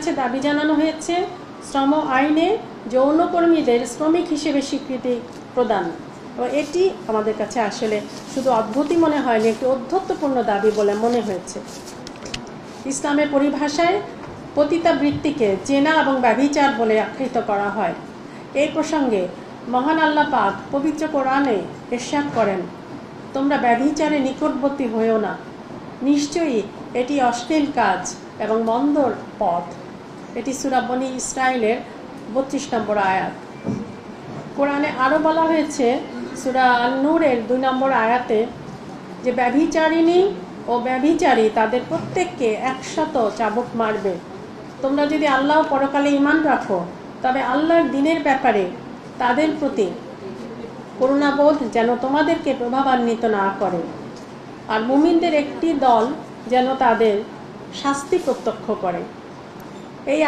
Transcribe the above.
কাছে দাবি জানানো হয়েছে শ্রম আইনে যৌনকর্মীদের শ্রমিক হিসেবে স্বীকৃতি প্রদান। এবং এটি আমাদের কাছে আসলে শুধু অদ্ভুতই মনে হয়নি, একটি ঔদ্ধত্যপূর্ণ দাবি বলে মনে হয়েছে। ইসলামের পরিভাষায় পতিতাবৃত্তিকে জেনা এবং ব্যভিচার বলে আখ্যায়িত করা হয়। এই প্রসঙ্গে মহান আল্লাহ পাক পবিত্র কোরআনে ইরশাদ করেন, তোমরা ব্যভিচারে নিকটবর্তী হয়েও না, নিশ্চয়ই এটি অশ্লীল কাজ এবং মন্দর পথ। এটি সূরা বনী ইসরাইলের 32 নম্বর আয়াত। কোরআনে আরও বলা হয়েছে সূরা আন-নূরের 2 নম্বর আয়াতে যে ব্যভিচারিণী ও ব্যভিচারী তাদের প্রত্যেককে 100 চাবুক মারবে। তোমরা যদি আল্লাহ পরকালে ঈমান রাখো তবে আল্লাহর দিনের ব্যাপারে তাদের প্রতি করুণাবোধ যেন তোমাদেরকে প্রভাবান্বিত না করে, আর মুমিনদের একটি দল যেন তাদের শাস্তি প্রত্যক্ষ করে। এই